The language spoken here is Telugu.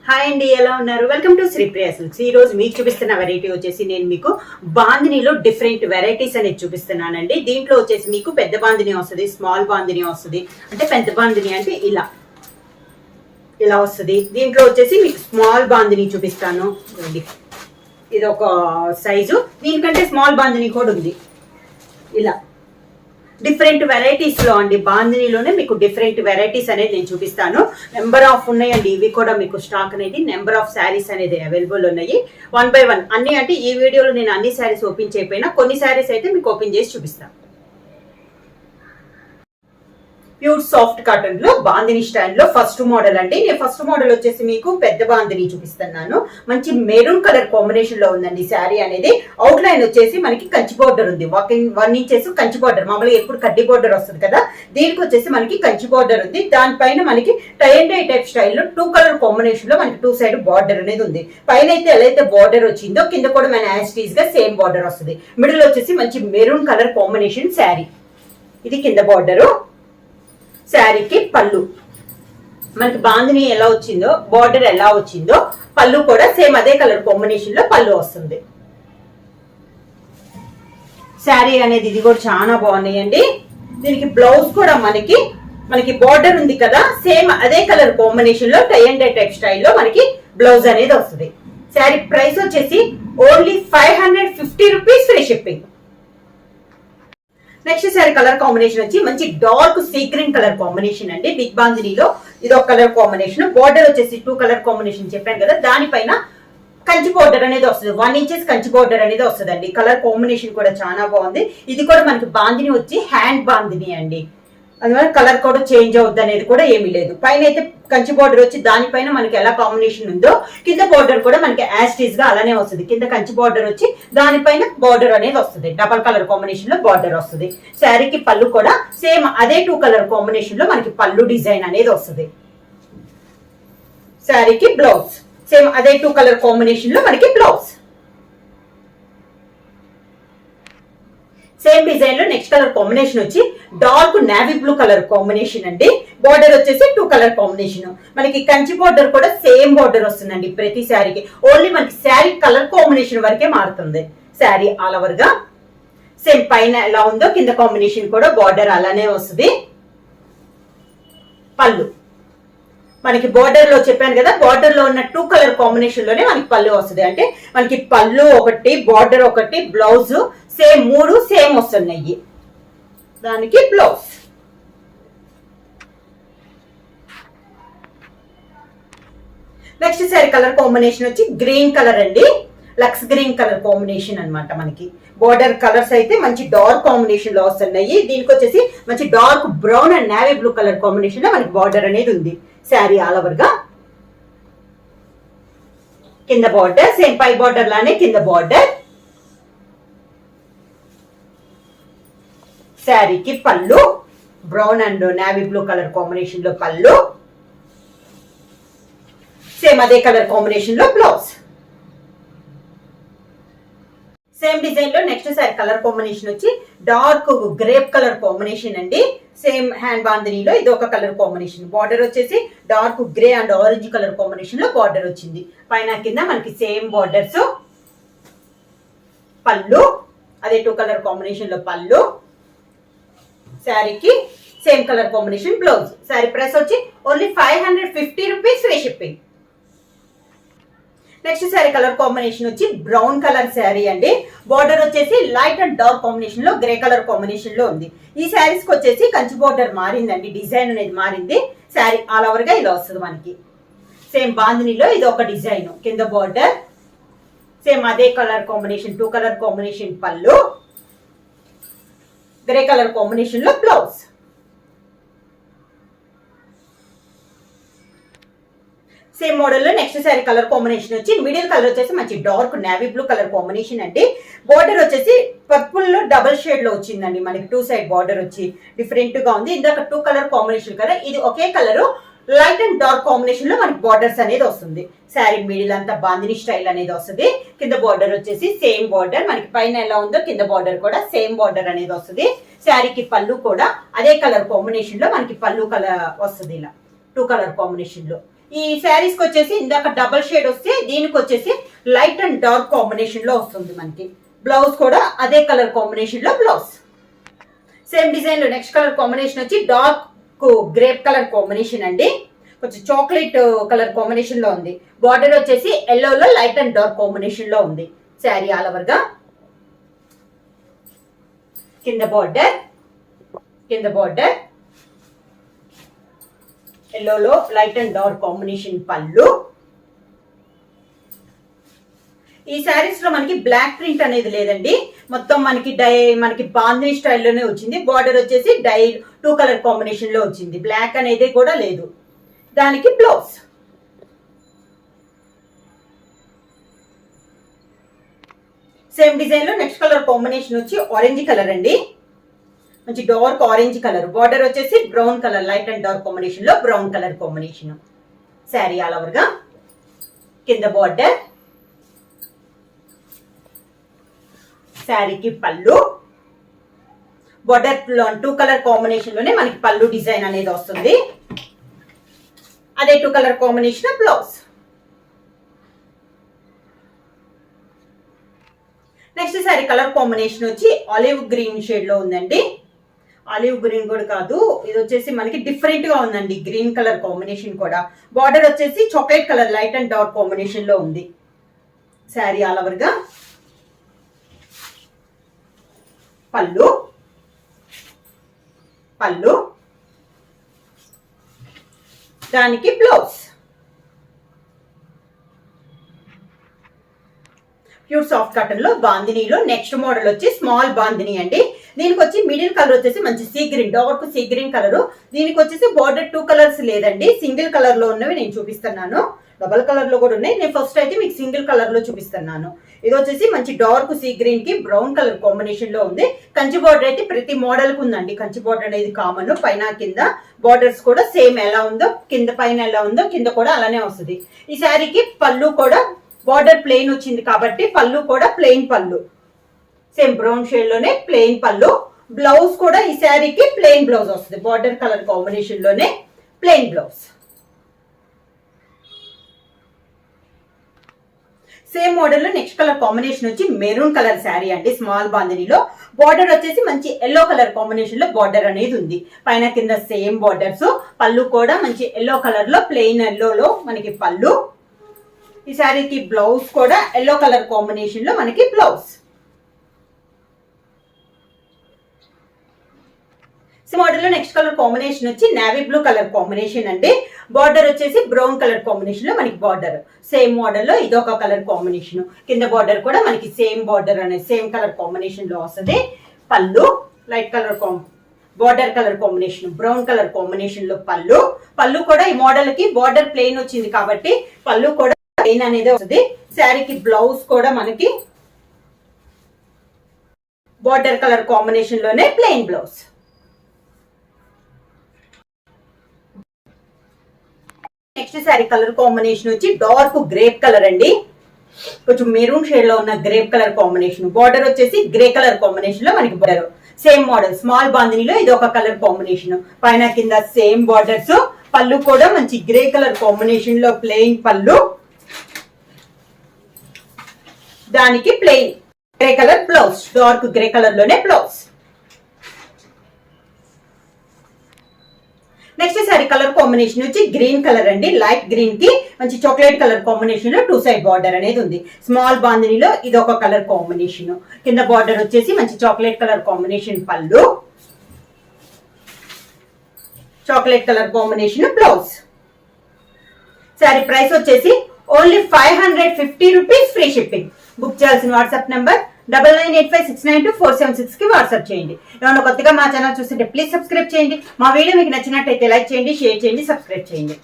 హాయ్ అండి, ఎలా ఉన్నారు? Welcome to Sripriya silks. ఈ రోజు మీకు చూపిస్తున్న వెరైటీ వచ్చేసి నేను మీకు బాందినీలో డిఫరెంట్ వెరైటీస్ అనేది చూపిస్తున్నానండి. దీంట్లో వచ్చేసి మీకు పెద్ద బాందిని వస్తుంది, స్మాల్ బాందిని వస్తుంది. అంటే పెద్ద బాందిని అంటే ఇలా ఇలా వస్తుంది. దీంట్లో వచ్చేసి మీకు స్మాల్ బాందిని చూపిస్తాను. ఇది ఒక సైజు, దీనికంటే స్మాల్ బాందిని కూడా ఉంది. ఇలా డిఫరెంట్ వెరైటీస్ లో అండి, బాందినీలోనే మీకు డిఫరెంట్ వెరైటీస్ అనేది నేను చూపిస్తాను. నెంబర్ ఆఫ్ ఉన్నాయండి, ఇవి కూడా మీకు స్టాక్ అనేది నెంబర్ ఆఫ్ శారీస్ అనేది అవైలబుల్ ఉన్నాయి. 1 by 1 అన్ని, అంటే ఈ వీడియోలో నేను అన్ని శారీస్ ఓపెన్ చేయకపోయినా కొన్ని శారీస్ అయితే మీకు ఓపెన్ చేసి చూపిస్తాను. ప్యూర్ సాఫ్ట్ కాటన్ లో బాందిని స్టైల్ లో ఫస్ట్ మోడల్ అండి. నేను ఫస్ట్ మోడల్ వచ్చేసి మీకు పెద్ద బాందిని చూపిస్తున్నాను. మంచి మెరూన్ కలర్ కాంబినేషన్ లో ఉందండి శారీ అనేది. అవుట్ లైన్ వచ్చేసి మనకి కంచి బోర్డర్ ఉంది, 1 ఇంచెస్ కంచి బోర్డర్. మామూలుగా ఎప్పుడు కడ్డీ బోర్డర్ వస్తుంది కదా, దీనికి వచ్చేసి మనకి కంచి బోర్డర్ ఉంది. దానిపైన మనకి టై అండ్ డై టైప్ స్టైల్లో 2 కలర్ కాంబినేషన్ లో మనకి 2 సైడ్ బార్డర్ అనేది ఉంది. పైన అయితే ఎలా అయితే బార్డర్ వచ్చిందో కింద కూడా మన యాస్టీస్ గా సేమ్ బార్డర్ వస్తుంది. మిడిల్ వచ్చేసి మంచి మెరూన్ కలర్ కాంబినేషన్ శారీ. ఇది కింద బార్డరు. శారీకి పళ్ళు మనకి బాందిని ఎలా వచ్చిందో, బార్డర్ ఎలా వచ్చిందో, పళ్ళు కూడా సేమ్ అదే కలర్ కాంబినేషన్ లో పళ్ళు వస్తుంది. శారీ అనేది ఇది కూడా చాలా బాగున్నాయండి. దీనికి బ్లౌజ్ కూడా మనకి బార్డర్ ఉంది కదా, సేమ్ అదే కలర్ కాంబినేషన్ లో టై అండ్ డై టైప్ స్టైల్లో మనకి బ్లౌజ్ అనేది వస్తుంది. శారీ ప్రైస్ వచ్చేసి only 550 rupees, free shipping. Next sari colour combination వచ్చి మంచి dark sea green colour combination అండి. బిగ్ బాందినీలో ఇది ఒక కలర్ కాంబినేషన్. బార్డర్ వచ్చేసి 2 కలర్ కాంబినేషన్ చెప్పాను కదా, దానిపైన కంచి బోర్డర్ అనేది వస్తుంది. 1 ఇంచెస్ కంచి బోర్డర్ అనేది వస్తుందండి. కలర్ కాంబినేషన్ కూడా చాలా బాగుంది. ఇది కూడా మనకి బాందిని వచ్చి హ్యాండ్ బాందిని అండి, అందువల్ల కలర్ కూడా చేంజ్ అవుద్ది అనేది కూడా ఏమీ లేదు. పైన అయితే కంచి బోర్డర్ వచ్చి దానిపైన మనకి ఎలా కాంబినేషన్ ఉందో కింద బోర్డర్ కూడా మనకి యాస్టీస్ గా అలానే వస్తుంది. కింద కంచి బోర్డర్ వచ్చి దానిపైన బోర్డర్ అనేది వస్తుంది. డబల్ కలర్ కాంబినేషన్ లో బోర్డర్ వస్తుంది. శారీకి పళ్ళు కూడా సేమ్ అదే 2 కలర్ కాంబినేషన్ లో మనకి పళ్ళు డిజైన్ అనేది వస్తుంది. శారీకి బ్లౌజ్ సేమ్ అదే 2 కలర్ కాంబినేషన్ లో మనకి బ్లౌజ్. సేమ్ డిజైన్ లో నెక్స్ట్ కలర్ కాంబినేషన్ వచ్చి dark navy blue colour combination అండి. బార్డర్ వచ్చేసి 2 కలర్ కాంబినేషన్. మనకి కంచి బార్డర్ కూడా సేమ్ బార్డర్ వస్తుందండి ప్రతి శారీకి. ఓన్లీ మనకి శారీ కలర్ కాంబినేషన్ వరకే మారుతుంది. శారీ ఆల్ ఓవర్ గా సేమ్ పైన ఎలా ఉందో కింద కాంబినేషన్ కూడా బార్డర్ అలానే వస్తుంది. పళ్ళు మనకి బార్డర్ లో చెప్పాను కదా, బార్డర్ లో ఉన్న 2 కలర్ కాంబినేషన్ లోనే మనకి పళ్ళు వస్తుంది. అంటే మనకి పళ్ళు ఒకటి, బార్డర్ ఒకటి, బ్లౌజ్ సేమ్ 3 సేమ్ వస్తున్నాయి. దానికి blouse. Next sari colour combination వచ్చి గ్రీన్ కలర్ అండి, లక్స్ గ్రీన్ కలర్ కాంబినేషన్ అనమాట. మనకి బోర్డర్ కలర్స్ అయితే మంచి డార్క్ కాంబినేషన్ లో వస్తున్నాయి. దీనికి వచ్చేసి మంచి dark brown and navy blue colour combination లో మనకి బార్డర్ అనేది ఉంది. శారీ ఆల్ ఓవర్ గా కింద బార్డర్ సేమ్ పై బార్డర్ లానే కింద బార్డర్. శారీకి పళ్ళు brown and navy blue colour combination లో పళ్ళు, సేమ్ అదే కలర్ కాంబినేషన్ లో బ్లౌజ్. సేమ్ డిజైన్ లో నెక్స్ట్ సారీ కలర్ కాంబినేషన్ వచ్చి డార్క్ గ్రేప్ కలర్ కాంబినేషన్ అండి. సేమ్ హ్యాండ్ బాందినీలో ఇది ఒక కలర్ కాంబినేషన్. బార్డర్ వచ్చేసి dark grey and orange colour combination లో బార్డర్ వచ్చింది. పైన కింద మనకి సేమ్ బార్డర్స్. పళ్ళు అదే 2 కలర్ కాంబినేషన్ లో పళ్ళు. శారీకి same colour combination blouse. Sari price వచ్చి only 550 rupees, free shipping. Next sari colour combination వచ్చి బ్రౌన్ కలర్ శారీ అండి. బార్డర్ వచ్చేసి లైట్ అండ్ డార్క్ కాంబినేషన్ లో గ్రే కలర్ కాంబినేషన్ లో ఉంది. ఈ శారీస్ కి వచ్చేసి కంచి బార్డర్ మారిందండి, డిజైన్ అనేది మారింది. శారీ ఆల్ ఓవర్ గా ఇలా వస్తుంది మనకి. సేమ్ బాందినీలో ఇది ఒక డిజైన్. కింద బార్డర్ సేమ్ అదే కలర్ కాంబినేషన్ 2 కలర్ కాంబినేషన్ పళ్ళు, గ్రే కలర్ కాంబినేషన్ లో బ్లౌజ్. సేమ్ మోడల్ లో నెక్స్ట్ సారీ కలర్ కాంబినేషన్ వచ్చి మిడిల్ కలర్ వచ్చేసి మంచి dark navy blue colour combination అండి. బార్డర్ వచ్చేసి పర్పుల్ లో డబుల్ షేడ్ లో వచ్చిందండి. మనకి 2 సైడ్ బార్డర్ వచ్చి డిఫరెంట్ గా ఉంది. ఇందాక 2 కలర్ కాంబినేషన్ కదా, ఇది ఒకే colour light and dark combination లో మనకి బార్డర్స్ అనేది వస్తుంది. శారీ మిడిల్ అంతా బాందిని స్టైల్ అనేది వస్తుంది. కింద బార్డర్ వచ్చేసి సేమ్ బార్డర్, మనకి పైన ఎలా ఉందో కింద బార్డర్ కూడా సేమ్ బార్డర్ అనేది వస్తుంది. శారీకి పళ్ళు కూడా అదే కలర్ కాంబినేషన్ లో మనకి పళ్ళు కలర్ వస్తుంది. ఇలా 2 కలర్ కాంబినేషన్ లో ఈ శారీస్ కి వచ్చేసి ఇందాక డబల్ షేడ్ వస్తే దీనికి వచ్చేసి లైట్ అండ్ డార్క్ కాంబినేషన్ లో వస్తుంది మనకి. బ్లౌజ్ కూడా అదే కలర్ కాంబినేషన్ లో బ్లౌజ్. సేమ్ డిజైన్ లో నెక్స్ట్ కలర్ కాంబినేషన్ వచ్చి డార్క్ గ్రేప్ కలర్ కాంబినేషన్ అండి. కొంచెం చాక్లెట్ కలర్ కాంబినేషన్ లో ఉంది. బార్డర్ వచ్చేసి ఎల్లోలో లైట్ అండ్ డార్క్ కాంబినేషన్ లో ఉంది. శారీ ఆల్ ఓవర్ గా కింద బార్డర్ ఎల్లోలో లైట్ అండ్ డార్క్ కాంబినేషన్ పళ్ళు. ఈ శారీస్ లో మనకి బ్లాక్ ప్రింట్ అనేది లేదండి. మొత్తం మనకి బాందిని స్టైల్లోనే వచ్చింది. బార్డర్ వచ్చేసి 2 కలర్ కాంబినేషన్ లో వచ్చింది. బ్లాక్ అనేది కూడా లేదు. దానికి బ్లౌజ్. సేమ్ డిజైన్ లో నెక్స్ట్ కలర్ కాంబినేషన్ వచ్చి ఆరెంజ్ కలర్ అండి. మంచి డార్క్ ఆరెంజ్ కలర్. బార్డర్ వచ్చేసి brown colour light and dark combination లో brown colour combination. Sari all over గా కింద బార్డర్, శారీకి పళ్ళు. బార్డర్ 2 కలర్ కాంబినేషన్ లోనే మనకి పళ్ళు డిజైన్ అనేది వస్తుంది. అదే 2 colour combination blouse. Next sari colour combination వచ్చి ఆలివ్ గ్రీన్ షేడ్ లో ఉందండి. ఆలివ్ గ్రీన్ కూడా కాదు, ఇది వచ్చేసి మనకి డిఫరెంట్ గా ఉందండి. గ్రీన్ కలర్ కాంబినేషన్ కూడా. బార్డర్ వచ్చేసి chocolate colour light and dark combination లో ఉంది. శారీ ఆల్ ఓవర్ గా పళ్ళు దానికి బ్లౌజ్. ప్యూర్ సాఫ్ట్ కాటన్ లో బాందినీలో నెక్స్ట్ మోడల్ వచ్చి స్మాల్ బాందిని అండి. దీనికి వచ్చి మిడిల్ కలర్ వచ్చేసి మంచి sea green, dark sea green colour. దీనికి వచ్చేసి బార్డర్ 2 కలర్స్ లేదండి. సింగిల్ కలర్ లో ఉన్నవి నేను చూపిస్తున్నాను. డబల్ కలర్ లో కూడా ఉన్నాయి. నేను ఫస్ట్ అయితే మీకు సింగిల్ కలర్ లో చూపిస్తున్నాను. ఇది వచ్చేసి మంచి డార్క్ సీ గ్రీన్ కి బ్రౌన్ కలర్ కాంబినేషన్ లో ఉంది. కంచి బార్డర్ అయితే ప్రతి మోడల్ కు ఉందండి. కంచి బార్డర్ అనేది కామన్. పైన కింద బార్డర్స్ కూడా సేమ్ ఎలా ఉందో, కింద పైన ఎలా ఉందో కింద కూడా అలానే వస్తుంది. ఈ శారీకి పళ్ళు కూడా బార్డర్ ప్లెయిన్ వచ్చింది కాబట్టి పళ్ళు కూడా ప్లెయిన్ పళ్ళు. సేమ్ బ్రౌన్ షేడ్ లోనే ప్లెయిన్ పళ్ళు. బ్లౌజ్ కూడా ఈ శారీకి ప్లెయిన్ బ్లౌజ్ వస్తుంది. బార్డర్ కలర్ కాంబినేషన్ లోనే ప్లెయిన్ బ్లౌజ్. సేమ్ మోడల్ లో నెక్స్ట్ కలర్ కాంబినేషన్ వచ్చి మెరూన్ కలర్ శారీ అండి. స్మాల్ బాందినిలో బార్డర్ వచ్చేసి మంచి ఎల్లో కలర్ కాంబినేషన్ లో బార్డర్ అనేది ఉంది. పైన కింద సేమ్ బార్డర్స్. పళ్ళు కూడా మంచి ఎల్లో కలర్ లో ప్లెయిన్ ఎల్లోలో మనకి పళ్ళు. ఈ శారీకి బ్లౌజ్ కూడా ఎల్లో కలర్ కాంబినేషన్ లో మనకి బ్లౌజ్. మోడల్ లో నెక్స్ట్ కలర్ కాంబినేషన్ వచ్చి నేవీ బ్లూ కలర్ కాంబినేషన్ అండి. బార్డర్ వచ్చేసి బ్రౌన్ కలర్ కాంబినేషన్ లో మనకి బార్డర్. సేమ్ మోడల్ లో ఇదొక కలర్ కాంబినేషన్. కింద బార్డర్ కూడా మనకి సేమ్ బార్డర్ అనేది సేమ్ కలర్ కాంబినేషన్ లో వస్తుంది. పళ్ళు light colour border colour combination brown colour combination లో పళ్ళు కూడా ఈ మోడల్ కి బార్డర్ ప్లెయిన్ వచ్చింది కాబట్టి పళ్ళు కూడా ప్లెయిన్ అనేది వస్తుంది. శారీకి బ్లౌజ్ కూడా మనకి బార్డర్ కలర్ కాంబినేషన్ లోనే plain blouse. Next sari colour combination వచ్చి డార్క్ గ్రేప్ కలర్ అండి. కొంచెం మెరూన్ షేడ్ లో ఉన్న గ్రేప్ కలర్ కాంబినేషన్. బార్డర్ వచ్చేసి గ్రే కలర్ కాంబినేషన్ లో మనకి బార్డర్. సేమ్ మోడల్ స్మాల్ బాందినిలో ఇది ఒక కలర్ కాంబినేషన్. పైన కింద సేమ్ బార్డర్స్. పళ్ళు కూడా మంచి గ్రే కలర్ కాంబినేషన్ లో ప్లెయిన్ పళ్ళు. దానికి plain grey colour blouse. Dark grey colour లోనే blouse. Next sari colour combination వచ్చి గ్రీన్ కలర్ అండి. లైట్ గ్రీన్ కి మంచి చాక్లెట్ కలర్ కాంబినేషన్ లో 2 సైడ్ బార్డర్ అనేది ఉంది. స్మాల్ బాందినిలో ఇది ఒక కలర్ కాంబినేషన్. కింద బార్డర్ వచ్చేసి మంచి చాక్లెట్ కలర్ కాంబినేషన్ పళ్ళు. Chocolate colour combination blouse. Sari price వచ్చేసి only 550 rupees. Free shipping. Book చేయాల్సిన వాట్సాప్ నెంబర్ 9985692476 కి వాట్సాప్ చేయండి. ఏమన్నా కొత్తగా మా ఛానల్ చూస్తుంటే ప్లీజ్ సబ్స్క్రైబ్ చేయండి. మా వీడియో మీకు నచ్చినట్టయితే లైక్ చేయండి, షేర్ చేయండి, సబ్స్క్రైబ్ చేయండి.